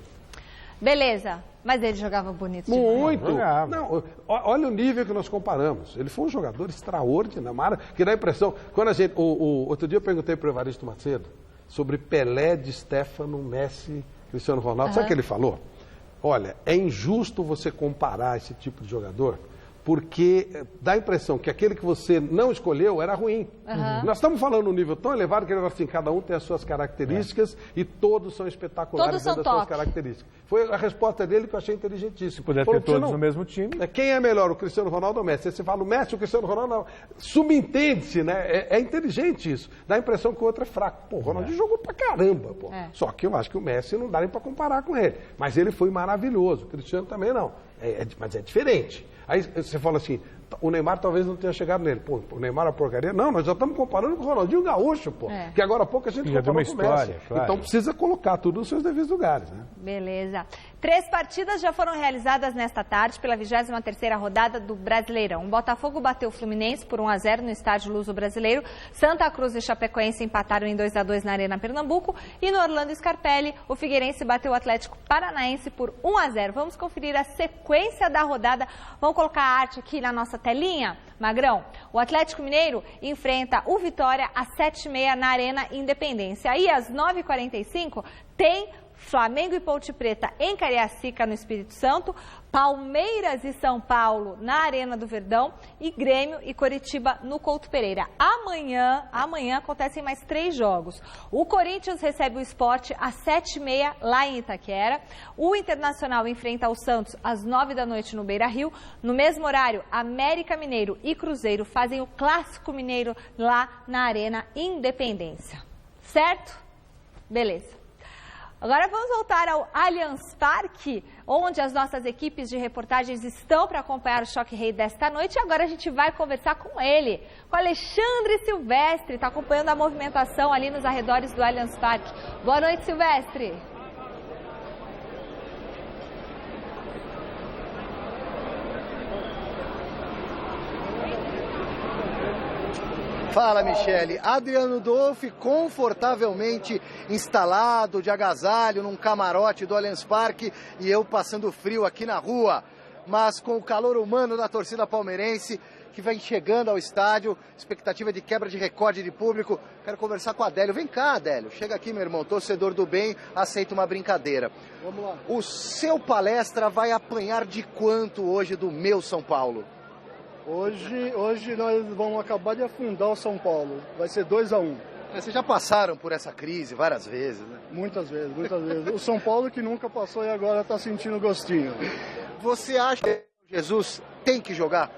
Beleza, mas ele jogava bonito demais. Muito. Não, olha o nível que nós comparamos. Ele foi um jogador extraordinário, que dá a impressão... Quando a gente... outro dia eu perguntei para o Evaristo Macedo sobre Pelé, Di Stéfano, Messi, Cristiano Ronaldo. Sabe o que ele falou? Olha, é injusto você comparar esse tipo de jogador, porque dá a impressão que aquele que você não escolheu era ruim. Nós estamos falando num nível tão elevado que ele assim, cada um tem as suas características e todos são espetaculares dentro das suas características. Foi a resposta dele que eu achei inteligentíssima. Se puder ter todos no mesmo time. Quem é melhor, o Cristiano Ronaldo ou o Messi? Você fala o Messi ou o Cristiano Ronaldo, não. Subentende-se, né? É inteligente isso. Dá a impressão que o outro é fraco. Pô, o Ronaldinho jogou pra caramba, pô. Só que eu acho que o Messi não dá nem pra comparar com ele. Mas ele foi maravilhoso. O Cristiano também não. Mas é diferente. Aí você fala assim, o Neymar talvez não tenha chegado nele. Pô, o Neymar é uma porcaria. Não, nós já estamos comparando com o Ronaldinho Gaúcho, pô. Que agora há pouco a gente comparou com o Messi. Claro. Então precisa colocar tudo nos seus devidos lugares, né? Beleza. 3 partidas já foram realizadas nesta tarde pela 23ª rodada do Brasileirão. O Botafogo bateu o Fluminense por 1-0 no estádio Luso Brasileiro. Santa Cruz e Chapecoense empataram em 2-2 na Arena Pernambuco. E no Orlando Scarpelli, o Figueirense bateu o Atlético Paranaense por 1-0. Vamos conferir a sequência da rodada. Vamos colocar a arte aqui na nossa telinha, Magrão. O Atlético Mineiro enfrenta o Vitória às 7h30 na Arena Independência. Aí, às 9h45, tem Flamengo e Ponte Preta em Cariacica, no Espírito Santo, Palmeiras e São Paulo na Arena do Verdão e Grêmio e Coritiba no Couto Pereira. Amanhã acontecem mais 3 jogos. O Corinthians recebe o Sport às 7h30 lá em Itaquera. O Internacional enfrenta o Santos às 9 da noite no Beira-Rio. No mesmo horário, América Mineiro e Cruzeiro fazem o Clássico Mineiro lá na Arena Independência. Certo? Beleza. Agora vamos voltar ao Allianz Parque, onde as nossas equipes de reportagens estão para acompanhar o Choque Rei desta noite. E agora a gente vai conversar com ele, com Alexandre Silvestre, está acompanhando a movimentação ali nos arredores do Allianz Parque. Boa noite, Silvestre. Fala, Michele. Adriano Dolfi confortavelmente instalado de agasalho num camarote do Allianz Parque e eu passando frio aqui na rua. Mas com o calor humano da torcida palmeirense que vem chegando ao estádio, expectativa de quebra de recorde de público. Quero conversar com o Adélio. Vem cá, Adélio. Chega aqui, meu irmão. Torcedor do bem, aceita uma brincadeira. Vamos lá. O seu palestra vai apanhar de quanto hoje do meu São Paulo? Hoje nós vamos acabar de afundar o São Paulo. Vai ser 2-1. Vocês já passaram por essa crise várias vezes, né? Muitas vezes, muitas vezes. O São Paulo que nunca passou e agora está sentindo gostinho. Você acha que o Jesus tem que jogar?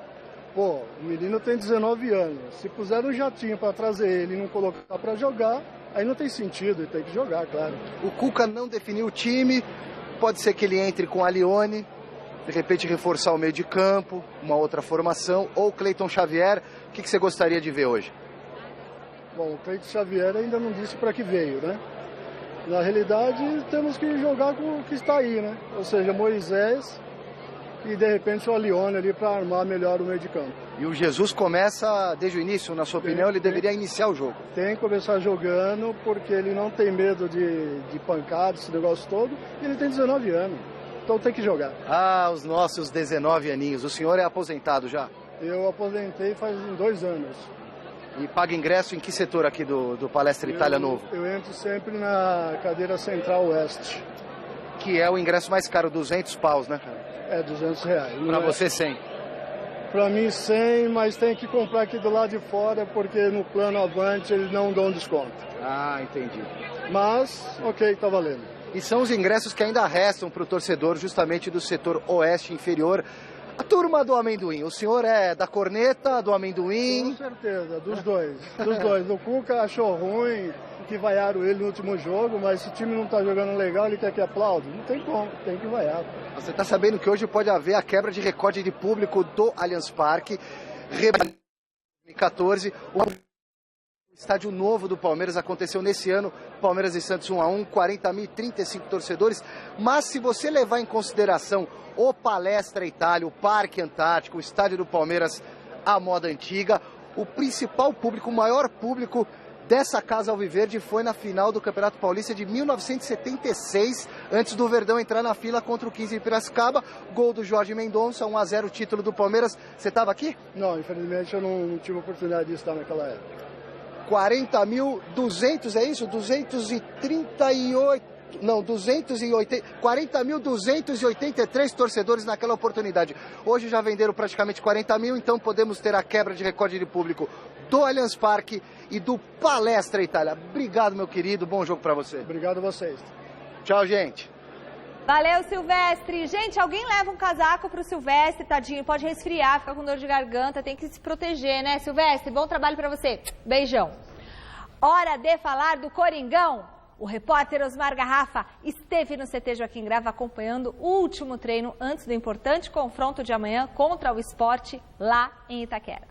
Pô, o menino tem 19 anos. Se puser um jatinho para trazer ele e não colocar para jogar, aí não tem sentido, ele tem que jogar, claro. O Cuca não definiu o time, pode ser que ele entre com a Alione, de repente reforçar o meio de campo, uma outra formação, ou o Cleiton Xavier. O que você gostaria de ver hoje? Bom, o Cleiton Xavier ainda não disse para que veio, né? Na realidade, temos que jogar com o que está aí, né? Ou seja, Moisés e, de repente, o Alione ali para armar melhor o meio de campo. E o Jesus começa desde o início, na sua opinião, ele deveria iniciar o jogo? Tem que começar jogando, porque ele não tem medo de pancada, esse negócio todo, e ele tem 19 anos, então tem que jogar. Ah, os nossos 19 aninhos. O senhor é aposentado já? Eu aposentei faz 2 anos. E paga ingresso em que setor aqui do Palestra Itália Novo? Eu entro sempre na cadeira central oeste. Que é o ingresso mais caro, 200 paus, né, cara? É, R$200. Pra você, 100? Pra mim, 100, mas tem que comprar aqui do lado de fora, porque no plano Avante eles não dão desconto. Ah, entendi. Mas, ok, tá valendo. E são os ingressos que ainda restam pro torcedor, justamente do setor oeste inferior. A turma do amendoim, o senhor é da corneta, do amendoim? Com certeza, dos dois. Dos dois. O Cuca achou ruim que vaiaram ele no último jogo, mas se o time não tá jogando legal, ele quer que aplaude? Não tem como, tem que vaiar. Você tá sabendo que hoje pode haver a quebra de recorde de público do Allianz Parque. 2014, o estádio novo do Palmeiras aconteceu nesse ano, Palmeiras e Santos 1-1, 40.035 torcedores. Mas se você levar em consideração o Palestra Itália, o Parque Antártico, o estádio do Palmeiras, a moda antiga, o principal público, o maior público dessa Casa Alviverde foi na final do Campeonato Paulista de 1976, antes do Verdão entrar na fila contra o 15 de Piracicaba. Gol do Jorge Mendonça, 1-0, título do Palmeiras. Você estava aqui? Não, infelizmente eu não tive oportunidade de estar naquela época. 40.200, é isso? 238... Não, 40.283 torcedores naquela oportunidade. Hoje já venderam praticamente 40 mil, então podemos ter a quebra de recorde de público do Allianz Parque e do Palestra Itália. Obrigado, meu querido, bom jogo pra você. Obrigado a vocês. Tchau, gente. Valeu, Silvestre. Gente, alguém leva um casaco pro Silvestre, tadinho, pode resfriar, ficar com dor de garganta, tem que se proteger, né, Silvestre? Bom trabalho pra você. Beijão. Hora de falar do Coringão. O repórter Osmar Garrafa esteve no CT Joaquim Grava acompanhando o último treino antes do importante confronto de amanhã contra o Sport lá em Itaquera.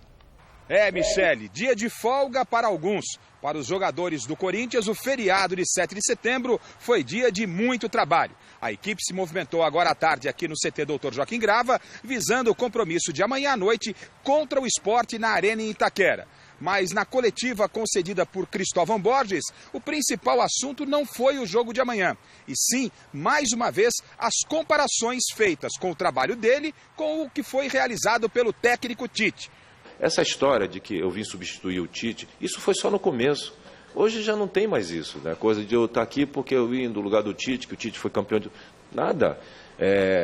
Michele, dia de folga para alguns. Para os jogadores do Corinthians, o feriado de 7 de setembro foi dia de muito trabalho. A equipe se movimentou agora à tarde aqui no CT Dr. Joaquim Grava, visando o compromisso de amanhã à noite contra o Sport na Arena em Itaquera. Mas na coletiva concedida por Cristóvão Borges, o principal assunto não foi o jogo de amanhã, e sim, mais uma vez, as comparações feitas com o trabalho dele com o que foi realizado pelo técnico Tite. Essa história de que eu vim substituir o Tite, isso foi só no começo. Hoje já não tem mais isso, né? Coisa de eu estar aqui porque eu vim do lugar do Tite, que o Tite foi campeão de... Nada.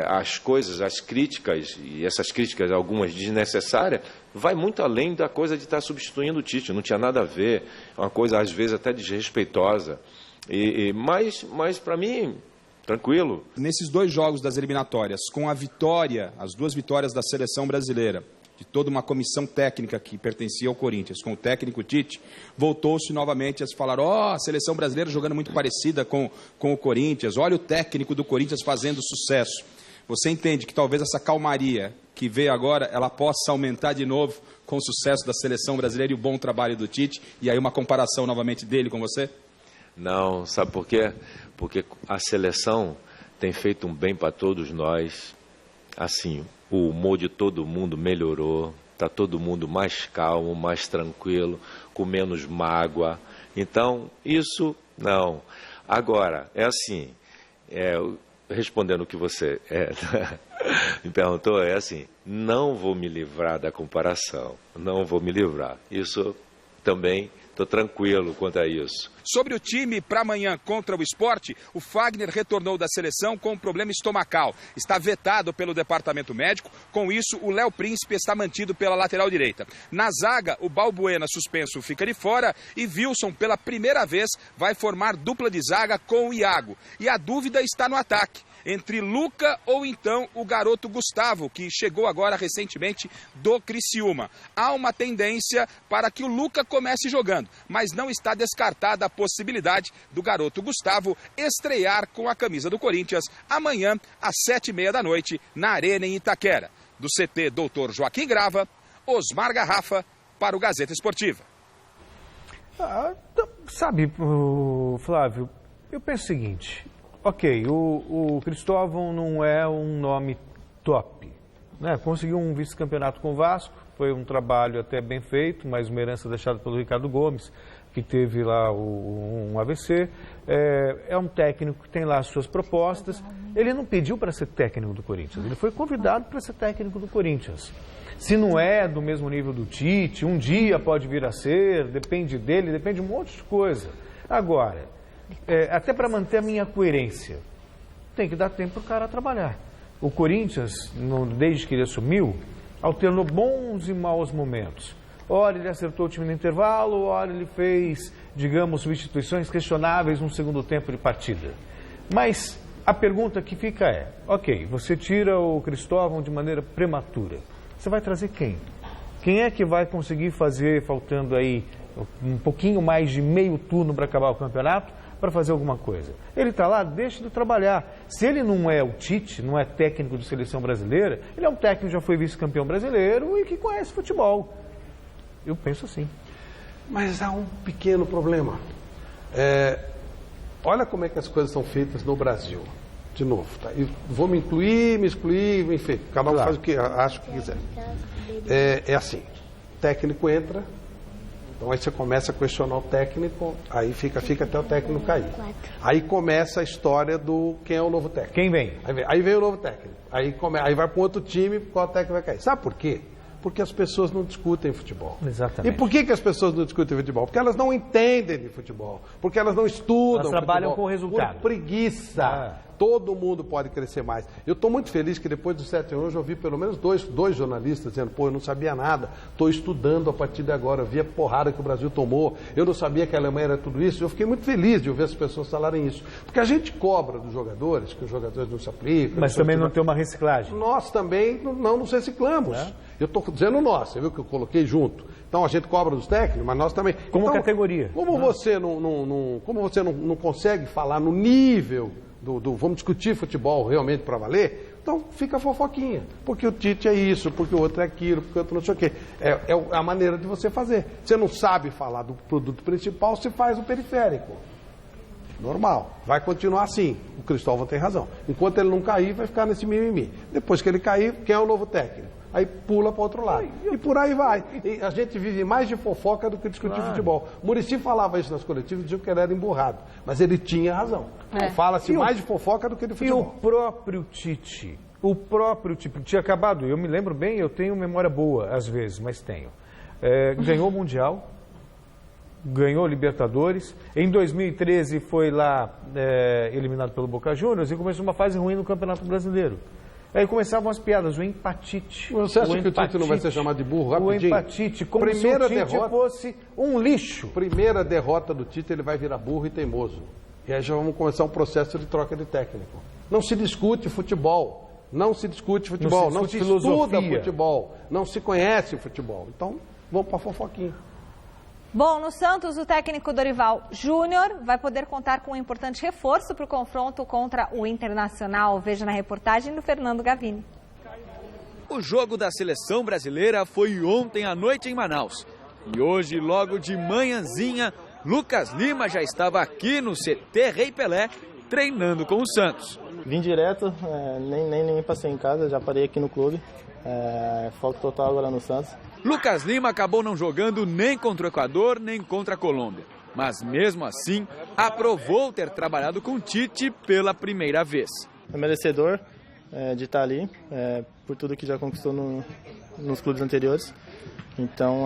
As coisas, as críticas, e essas críticas, algumas desnecessárias, vai muito além da coisa de estar substituindo o Tite. Não tinha nada a ver, é uma coisa às vezes até desrespeitosa. Mas para mim, tranquilo. Nesses 2 jogos das eliminatórias, com a vitória, as 2 vitórias da seleção brasileira, de toda uma comissão técnica que pertencia ao Corinthians, com o técnico Tite, voltou-se novamente a se falar, a seleção brasileira jogando muito parecida com o Corinthians, olha o técnico do Corinthians fazendo sucesso. Você entende que talvez essa calmaria que veio agora, ela possa aumentar de novo com o sucesso da seleção brasileira e o bom trabalho do Tite, e aí uma comparação novamente dele com você? Não, sabe por quê? Porque a seleção tem feito um bem para todos nós, assim... O humor de todo mundo melhorou, está todo mundo mais calmo, mais tranquilo, com menos mágoa. Então, isso não. Agora, é assim, respondendo o que você me perguntou, é assim, não vou me livrar da comparação, não vou me livrar. Isso também Estou tranquilo quanto a isso. Sobre o time para amanhã contra o Sport, o Fagner retornou da seleção com um problema estomacal. Está vetado pelo departamento médico. Com isso, o Léo Príncipe está mantido pela lateral direita. Na zaga, o Balbuena suspenso fica de fora e Wilson, pela primeira vez, vai formar dupla de zaga com o Iago. E a dúvida está no ataque, entre Luca ou então o garoto Gustavo, que chegou agora recentemente do Criciúma. Há uma tendência para que o Luca comece jogando, mas não está descartada a possibilidade do garoto Gustavo estrear com a camisa do Corinthians amanhã às 7h30 da noite na Arena em Itaquera. Do CT Dr. Joaquim Grava, Osmar Garrafa para o Gazeta Esportiva. Sabe, Flávio, eu penso o seguinte, ok, o Cristóvão não é um nome top, né? Conseguiu um vice-campeonato com o Vasco, foi um trabalho até bem feito, mas uma herança deixada pelo Ricardo Gomes, que teve lá um AVC. É um técnico que tem lá as suas propostas. Ele não pediu para ser técnico do Corinthians, ele foi convidado para ser técnico do Corinthians. Se não é do mesmo nível do Tite, um dia pode vir a ser, depende dele, depende de um monte de coisa. Agora, até para manter a minha coerência, tem que dar tempo para o cara trabalhar. O Corinthians, desde que ele assumiu, alternou bons e maus momentos. Ora ele acertou o time no intervalo, ora ele fez, digamos, substituições questionáveis no segundo tempo de partida. Mas a pergunta que fica é, ok, você tira o Cristóvão de maneira prematura, você vai trazer quem? Quem é que vai conseguir fazer, faltando aí um pouquinho mais de meio turno para acabar o campeonato, para fazer alguma coisa? Ele está lá, deixa ele trabalhar. Se ele não é o Tite, não é técnico de seleção brasileira, ele é um técnico que já foi vice-campeão brasileiro e que conhece futebol. Eu penso assim. Mas há um pequeno problema. Olha como é que as coisas são feitas no Brasil. De novo, tá? E vou me excluir, enfim, cada um faz o que acha que quiser. É assim, o técnico entra, então aí você começa a questionar o técnico, aí fica até o técnico cair. Aí começa a história do quem é o novo técnico. Quem vem? Aí vem o novo técnico. Aí vai para outro time, qual técnico vai cair. Sabe por quê? Porque as pessoas não discutem futebol. Exatamente. E por que as pessoas não discutem futebol? Porque elas não entendem de futebol. Porque elas não estudam futebol. Elas trabalham com resultado. Por preguiça. Todo mundo pode crescer mais. Eu estou muito feliz que depois do 7-1 eu já ouvi pelo menos dois jornalistas dizendo, eu não sabia nada, estou estudando a partir de agora, vi a porrada que o Brasil tomou, eu não sabia que a Alemanha era tudo isso. Eu fiquei muito feliz de ouvir as pessoas falarem isso. Porque a gente cobra dos jogadores, que os jogadores não se aplicam. Mas também não tem uma reciclagem. Nós também não nos reciclamos. Eu estou dizendo nós, você viu que eu coloquei junto. Então a gente cobra dos técnicos, mas nós também. Como então, categoria. Como você não consegue falar no nível vamos discutir futebol realmente para valer, então fica fofoquinha. Porque o Tite é isso, porque o outro é aquilo, porque o outro não sei o quê. É a maneira de você fazer. Você não sabe falar do produto principal, você faz o periférico. Normal. Vai continuar assim. O Cristóvão tem razão. Enquanto ele não cair, vai ficar nesse mimimi. Depois que ele cair, quem é o novo técnico? Aí pula para o outro lado. E por aí vai. E a gente vive mais de fofoca do que discutir futebol. Muricy falava isso nas coletivas, dizia que ele era emburrado. Mas ele tinha razão. Fala-se mais de fofoca do que de futebol. E o próprio Tite? Tinha acabado, eu me lembro bem, eu tenho memória boa às vezes, mas tenho. Ganhou o Mundial, ganhou Libertadores, em 2013 foi lá eliminado pelo Boca Juniors e começou uma fase ruim no Campeonato Brasileiro. Aí começavam as piadas, o empatite. Você acha que o Tite não vai ser chamado de burro rapidinho? O empatite, como se o Tite fosse um lixo. Primeira derrota do Tite, ele vai virar burro e teimoso. E aí já vamos começar um processo de troca de técnico. Não se discute futebol. Não se discute futebol. Não se estuda futebol. Não se conhece futebol. Então, vamos para fofoquinha. Bom, no Santos, o técnico Dorival Júnior vai poder contar com um importante reforço para o confronto contra o Internacional. Veja na reportagem do Fernando Gavini. O jogo da seleção brasileira foi ontem à noite em Manaus. E hoje, logo de manhãzinha, Lucas Lima já estava aqui no CT Rei Pelé, treinando com o Santos. Vim direto, nem passei em casa, já parei aqui no clube. Foco total agora no Santos. Lucas Lima acabou não jogando nem contra o Equador, nem contra a Colômbia. Mas mesmo assim, aprovou ter trabalhado com Tite pela primeira vez. É merecedor de estar ali, por tudo que já conquistou nos clubes anteriores. Então,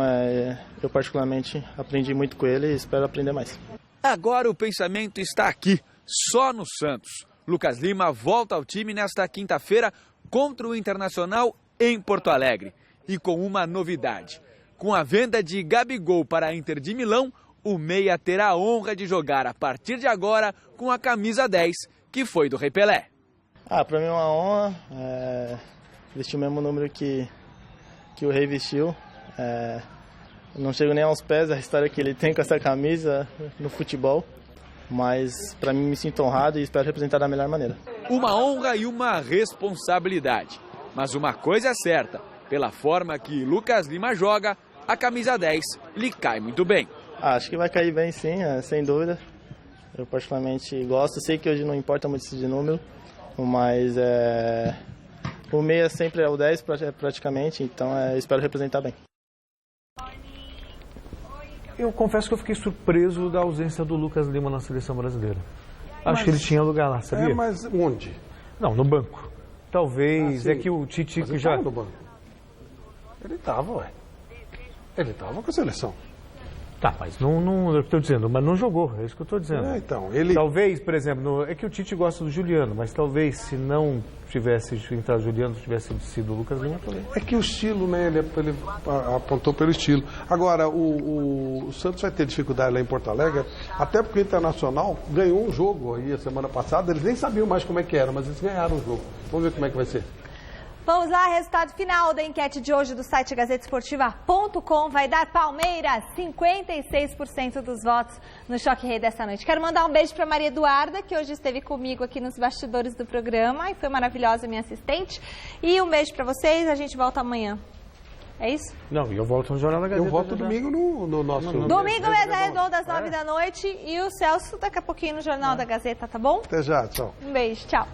eu particularmente aprendi muito com ele e espero aprender mais. Agora o pensamento está aqui, só no Santos. Lucas Lima volta ao time nesta quinta-feira contra o Internacional em Porto Alegre. E com uma novidade. Com a venda de Gabigol para a Inter de Milão, o meia terá a honra de jogar a partir de agora com a camisa 10, que foi do Rei Pelé. Para mim é uma honra vestir o mesmo número que o Rei vestiu. Não chego nem aos pés da história que ele tem com essa camisa no futebol, mas para mim me sinto honrado e espero representar da melhor maneira. Uma honra e uma responsabilidade. Mas uma coisa é certa, pela forma que Lucas Lima joga, a camisa 10 lhe cai muito bem. Acho que vai cair bem sim, sem dúvida. Eu particularmente gosto, sei que hoje não importa muito esse de número, mas o meia sempre é o 10 praticamente, então espero representar bem. Eu confesso que eu fiquei surpreso da ausência do Lucas Lima na seleção brasileira. Acho que ele tinha lugar lá, sabia? Mas onde? Não, no banco. Talvez, é que o Tite mas já... Ele no banco. Ele estava, ué. Ele estava com a seleção. Tá, mas não eu estou dizendo, mas não jogou, é isso que eu estou dizendo. Então, ele... Talvez, por exemplo, é que o Tite gosta do Juliano, mas talvez se não tivesse entrado o Juliano, tivesse sido o Lucas Lima também. É que o estilo, né, ele apontou pelo estilo. Agora, o Santos vai ter dificuldade lá em Porto Alegre, até porque o Internacional ganhou um jogo aí a semana passada, eles nem sabiam mais como é que era, mas eles ganharam o jogo. Vamos ver como é que vai ser. Vamos lá, resultado final da enquete de hoje do site gazetesportiva.com vai dar Palmeiras 56% dos votos no Choque Rei dessa noite. Quero mandar um beijo para Maria Eduarda, que hoje esteve comigo aqui nos bastidores do programa e foi maravilhosa, minha assistente. E um beijo para vocês, a gente volta amanhã. É isso? Não, eu volto no Jornal da Gazeta. Eu volto domingo no nosso... Domingo, mesa redonda, às 9 da noite. E o Celso daqui a pouquinho no Jornal da Gazeta, tá bom? Até já, tchau. Um beijo, tchau.